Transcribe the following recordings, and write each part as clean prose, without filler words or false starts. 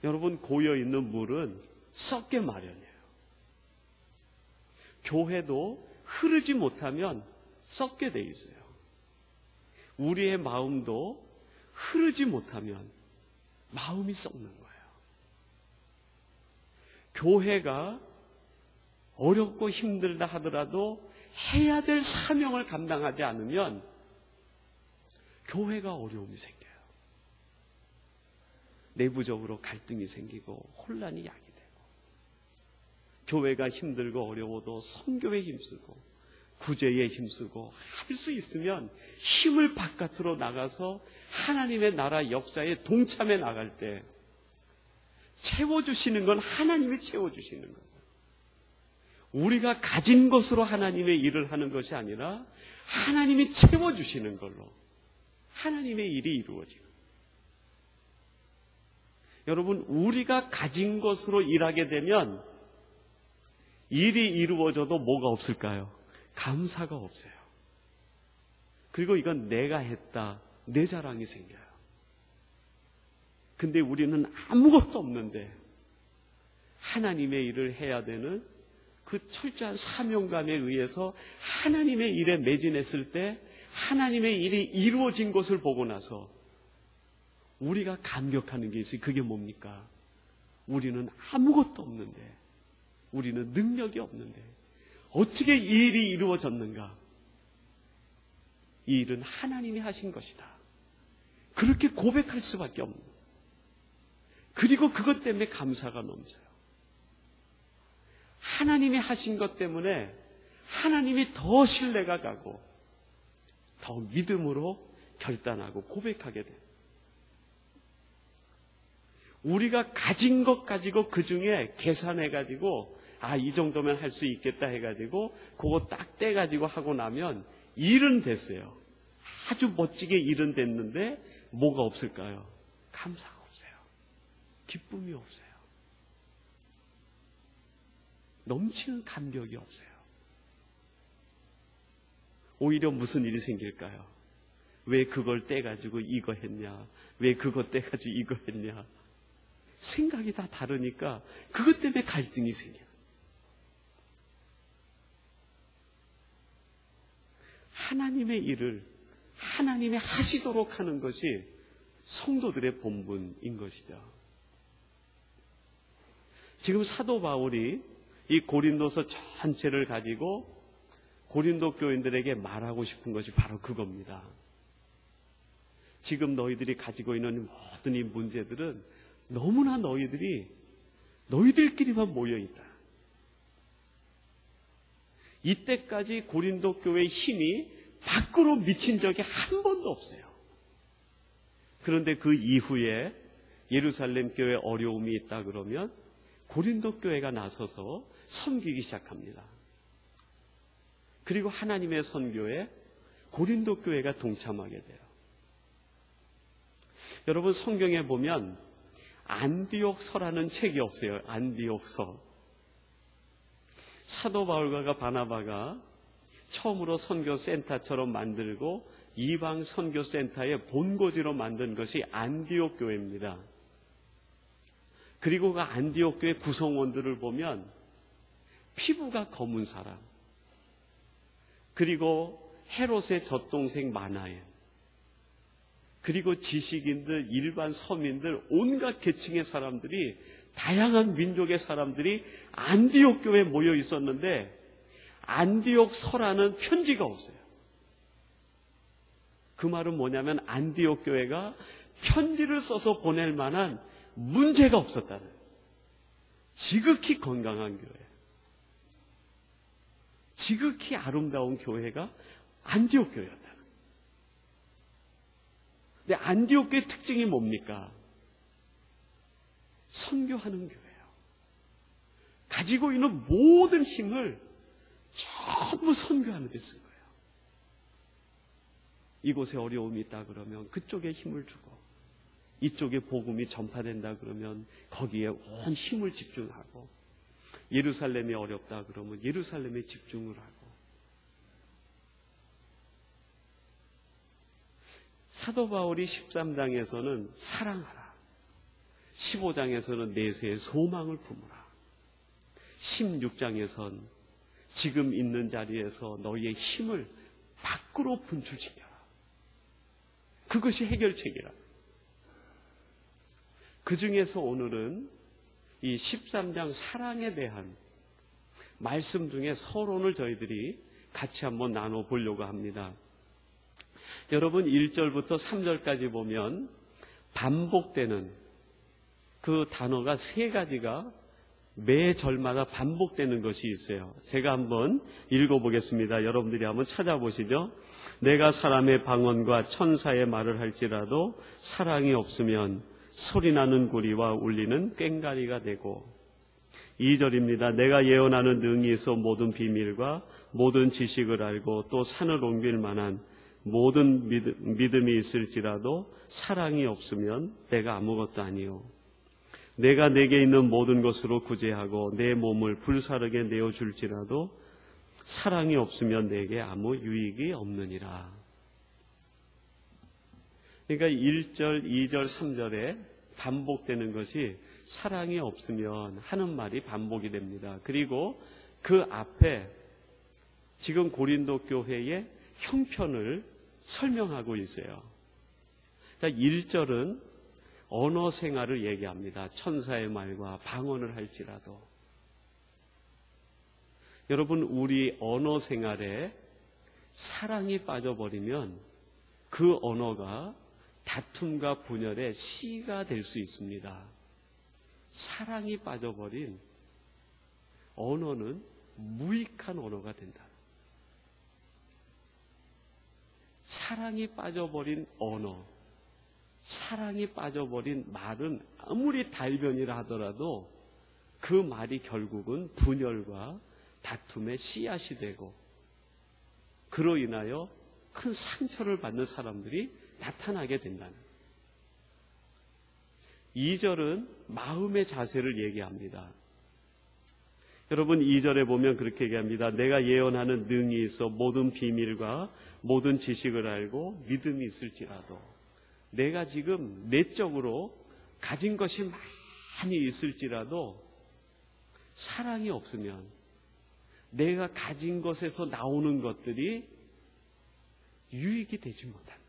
여러분, 고여있는 물은 썩게 마련이에요. 교회도 흐르지 못하면 썩게 돼 있어요. 우리의 마음도 흐르지 못하면 마음이 썩는 거예요. 교회가 어렵고 힘들다 하더라도 해야 될 사명을 감당하지 않으면 교회가 어려움이 생겨요. 내부적으로 갈등이 생기고 혼란이 야기되고, 교회가 힘들고 어려워도 선교에 힘쓰고 구제에 힘쓰고 할 수 있으면 힘을 바깥으로 나가서 하나님의 나라 역사에 동참해 나갈 때 채워주시는 건 하나님이 채워주시는 거예요. 우리가 가진 것으로 하나님의 일을 하는 것이 아니라 하나님이 채워주시는 걸로 하나님의 일이 이루어지는 거예요. 여러분, 우리가 가진 것으로 일하게 되면 일이 이루어져도 뭐가 없을까요? 감사가 없어요. 그리고 이건 내가 했다, 내 자랑이 생겨요. 근데 우리는 아무것도 없는데 하나님의 일을 해야 되는 그 철저한 사명감에 의해서 하나님의 일에 매진했을 때 하나님의 일이 이루어진 것을 보고 나서 우리가 감격하는 게 있어요. 그게 뭡니까? 우리는 아무것도 없는데, 우리는 능력이 없는데 어떻게 이 일이 이루어졌는가? 이 일은 하나님이 하신 것이다. 그렇게 고백할 수밖에 없는 거예요. 그리고 그것 때문에 감사가 넘쳐요. 하나님이 하신 것 때문에 하나님이 더 신뢰가 가고 더 믿음으로 결단하고 고백하게 돼요. 우리가 가진 것 가지고 그 중에 계산해가지고 이 정도면 할 수 있겠다 해가지고 그거 딱 떼가지고 하고 나면 일은 됐어요. 아주 멋지게 일은 됐는데 뭐가 없을까요? 감사가 없어요. 기쁨이 없어요. 넘치는 감격이 없어요. 오히려 무슨 일이 생길까요? 왜 그걸 떼가지고 이거 했냐? 왜 그거 떼가지고 이거 했냐? 생각이 다 다르니까 그것 때문에 갈등이 생겨요. 하나님의 일을 하나님이 하시도록 하는 것이 성도들의 본분인 것이죠. 지금 사도 바울이 이 고린도서 전체를 가지고 고린도 교인들에게 말하고 싶은 것이 바로 그겁니다. 지금 너희들이 가지고 있는 모든 이 문제들은 너무나 너희들끼리만 모여있다. 이때까지 고린도 교회의 힘이 밖으로 미친 적이 한 번도 없어요. 그런데 그 이후에 예루살렘 교회에 어려움이 있다 그러면 고린도 교회가 나서서 섬기기 시작합니다. 그리고 하나님의 선교에 고린도 교회가 동참하게 돼요. 여러분, 성경에 보면 안디옥서라는 책이 없어요. 안디옥서. 사도 바울과 바나바가 처음으로 선교센터처럼 만들고 이방 선교센터의 본고지로 만든 것이 안디옥 교회입니다. 그리고 그 안디옥 교회 구성원들을 보면 피부가 검은 사람, 그리고 헤롯의 젖동생 마나엘, 그리고 지식인들, 일반 서민들, 온갖 계층의 사람들이, 다양한 민족의 사람들이 안디옥 교회에 모여 있었는데 안디옥 서라는 편지가 없어요. 그 말은 뭐냐면 안디옥 교회가 편지를 써서 보낼 만한 문제가 없었다는 거예요. 지극히 건강한 교회, 지극히 아름다운 교회가 안디옥 교회였다. 근데 안디옥 교회의 특징이 뭡니까? 선교하는 교회예요. 가지고 있는 모든 힘을 전부 선교하는 데 쓴 거예요. 이곳에 어려움이 있다 그러면 그쪽에 힘을 주고, 이쪽에 복음이 전파된다 그러면 거기에 온 힘을 집중하고, 예루살렘이 어렵다 그러면 예루살렘에 집중을 하고. 사도 바울이 13장에서는 사랑하라, 15장에서는 내세의 소망을 품으라. 16장에선 지금 있는 자리에서 너희의 힘을 밖으로 분출시켜라. 그것이 해결책이라. 그 중에서 오늘은 이 13장 사랑에 대한 말씀 중에 서론을 저희들이 같이 한번 나눠보려고 합니다. 여러분 1절부터 3절까지 보면 반복되는 그 단어가 세 가지가 매 절마다 반복되는 것이 있어요. 제가 한번 읽어보겠습니다. 여러분들이 한번 찾아보시죠. 내가 사람의 방언과 천사의 말을 할지라도 사랑이 없으면 소리나는 구리와 울리는 꽹과리가 되고, 2절입니다. 내가 예언하는 능히 있어 모든 비밀과 모든 지식을 알고 또 산을 옮길 만한 모든 믿음이 있을지라도 사랑이 없으면 내가 아무것도 아니요. 내가 내게 있는 모든 것으로 구제하고 내 몸을 불사르게 내어줄지라도 사랑이 없으면 내게 아무 유익이 없느니라. 그러니까 1절, 2절, 3절에 반복되는 것이 사랑이 없으면 하는 말이 반복이 됩니다. 그리고 그 앞에 지금 고린도 교회의 형편을 설명하고 있어요. 1절은 언어 생활을 얘기합니다. 천사의 말과 방언을 할지라도. 여러분, 우리 언어 생활에 사랑이 빠져버리면 그 언어가 다툼과 분열의 씨가 될 수 있습니다. 사랑이 빠져버린 언어는 무익한 언어가 된다. 사랑이 빠져버린 언어, 사랑이 빠져버린 말은 아무리 달변이라 하더라도 그 말이 결국은 분열과 다툼의 씨앗이 되고, 그로 인하여 큰 상처를 받는 사람들이 나타나게 된다는. 2절은 마음의 자세를 얘기합니다. 여러분 2절에 보면 그렇게 얘기합니다. 내가 예언하는 능이 있어 모든 비밀과 모든 지식을 알고 믿음이 있을지라도, 내가 지금 내적으로 가진 것이 많이 있을지라도 사랑이 없으면 내가 가진 것에서 나오는 것들이 유익이 되지 못한다.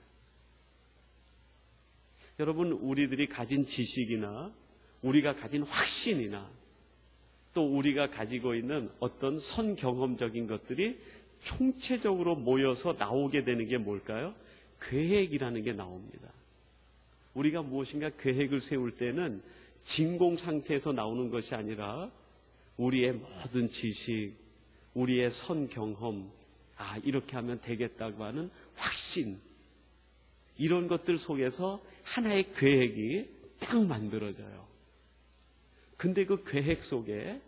여러분, 우리들이 가진 지식이나 우리가 가진 확신이나 또 우리가 가지고 있는 어떤 선경험적인 것들이 총체적으로 모여서 나오게 되는 게 뭘까요? 계획이라는 게 나옵니다. 우리가 무엇인가 계획을 세울 때는 진공 상태에서 나오는 것이 아니라 우리의 모든 지식, 우리의 선경험, 이렇게 하면 되겠다고 하는 확신, 이런 것들 속에서 하나의 계획이 딱 만들어져요. 근데 그 계획 속에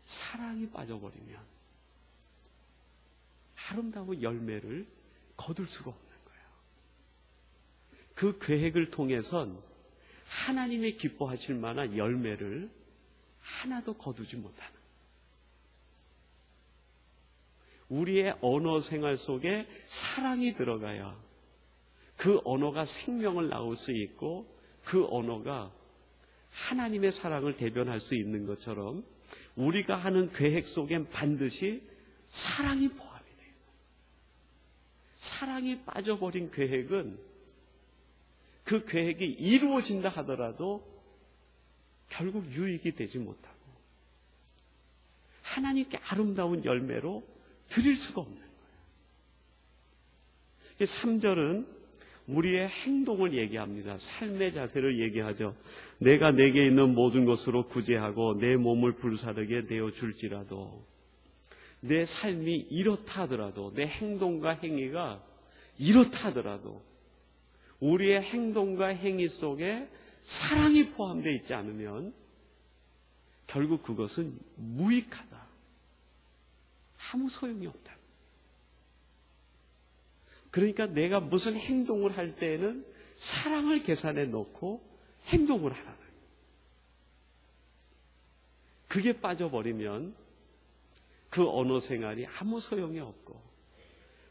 사랑이 빠져버리면 아름다운 열매를 거둘 수가 없는 거예요. 그 계획을 통해선 하나님의 기뻐하실 만한 열매를 하나도 거두지 못하는, 우리의 언어 생활 속에 사랑이 들어가야 그 언어가 생명을 낳을 수 있고 그 언어가 하나님의 사랑을 대변할 수 있는 것처럼 우리가 하는 계획 속엔 반드시 사랑이 포함이 되어 있어요. 사랑이 빠져버린 계획은 그 계획이 이루어진다 하더라도 결국 유익이 되지 못하고 하나님께 아름다운 열매로 드릴 수가 없는 거예요. 3절은 우리의 행동을 얘기합니다. 삶의 자세를 얘기하죠. 내가 내게 있는 모든 것으로 구제하고 내 몸을 불사르게 내어줄지라도, 내 삶이 이렇다 하더라도, 내 행동과 행위가 이렇다 하더라도 우리의 행동과 행위 속에 사랑이 포함되어 있지 않으면 결국 그것은 무익하다. 아무 소용이 없다. 그러니까 내가 무슨 행동을 할 때에는 사랑을 계산해 놓고 행동을 하라는 거예요. 그게 빠져버리면 그 언어 생활이 아무 소용이 없고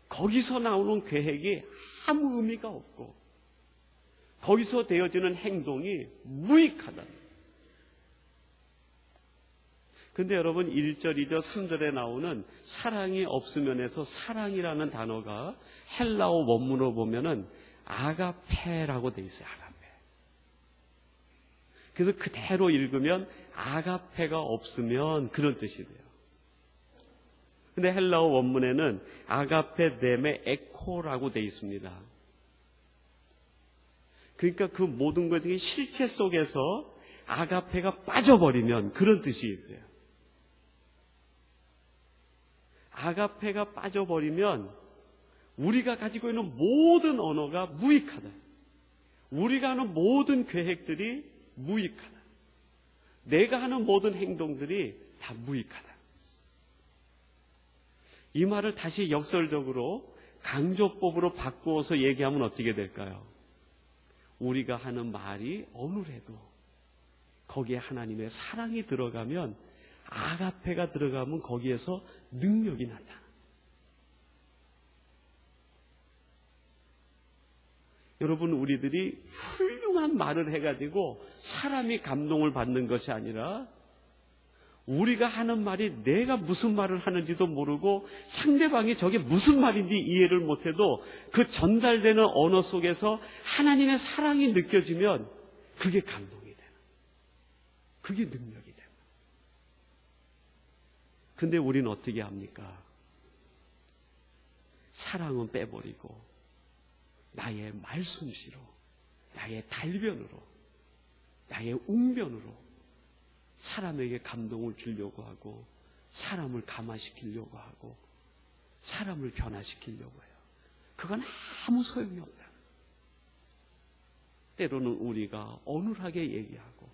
거기서 나오는 계획이 아무 의미가 없고 거기서 되어지는 행동이 무익하다. 근데 여러분 1절, 2절, 3절에 나오는 사랑이 없으면에서 사랑이라는 단어가 헬라어 원문으로 보면은 아가페라고 돼 있어요. 아가페. 그래서 그대로 읽으면 아가페가 없으면 그런 뜻이 돼요. 근데 헬라어 원문에는 아가페 뎀에 에코라고 돼 있습니다. 그러니까 그 모든 것 중에 실체 속에서 아가페가 빠져버리면 그런 뜻이 있어요. 아가페가 빠져버리면 우리가 가지고 있는 모든 언어가 무익하다. 우리가 하는 모든 계획들이 무익하다. 내가 하는 모든 행동들이 다 무익하다. 이 말을 다시 역설적으로 강조법으로 바꾸어서 얘기하면 어떻게 될까요? 우리가 하는 말이 어느래도 거기에 하나님의 사랑이 들어가면, 아가페가 들어가면 거기에서 능력이 나타나. 여러분, 우리들이 훌륭한 말을 해가지고 사람이 감동을 받는 것이 아니라, 우리가 하는 말이 내가 무슨 말을 하는지도 모르고 상대방이 저게 무슨 말인지 이해를 못해도 그 전달되는 언어 속에서 하나님의 사랑이 느껴지면 그게 감동이 되는, 그게 능력이 되는. 근데 우리는 어떻게 합니까? 사랑은 빼버리고 나의 말솜씨로, 나의 달변으로, 나의 웅변으로 사람에게 감동을 주려고 하고, 사람을 감화시키려고 하고, 사람을 변화시키려고 해요. 그건 아무 소용이 없다. 때로는 우리가 어눌하게 얘기하고,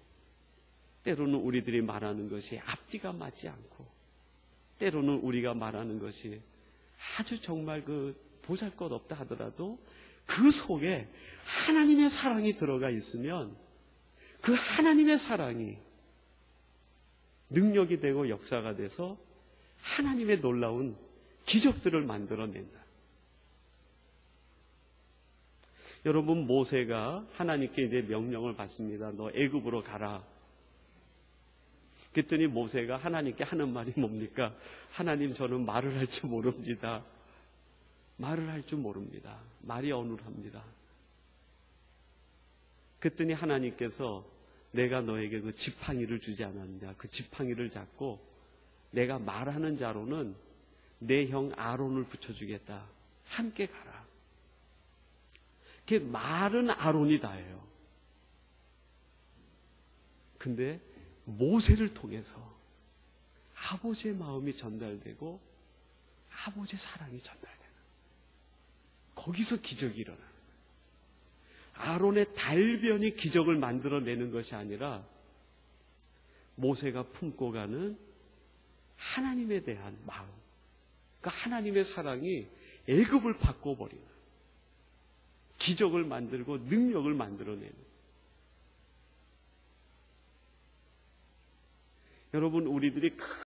때로는 우리들이 말하는 것이 앞뒤가 맞지 않고, 때로는 우리가 말하는 것이 아주 정말 보잘것없다 하더라도 그 속에 하나님의 사랑이 들어가 있으면 그 하나님의 사랑이 능력이 되고 역사가 돼서 하나님의 놀라운 기적들을 만들어낸다. 여러분, 모세가 하나님께 이제 명령을 받습니다. 너 애굽으로 가라. 그랬더니 모세가 하나님께 하는 말이 뭡니까? 하나님, 저는 말을 할 줄 모릅니다. 말을 할 줄 모릅니다. 말이 어눌합니다. 그랬더니 하나님께서 내가 너에게 그 지팡이를 주지 않았느냐. 그 지팡이를 잡고 내가 말하는 자로는 내 형 아론을 붙여주겠다. 함께 가라. 그 말은 아론이 다예요. 근데 모세를 통해서 아버지의 마음이 전달되고 아버지의 사랑이 전달되는, 거기서 기적이 일어나는, 아론의 달변이 기적을 만들어내는 것이 아니라 모세가 품고 가는 하나님에 대한 마음, 그 하나님의 사랑이 애굽을 바꿔버리는, 기적을 만들고 능력을 만들어내는. 여러분, 우리들이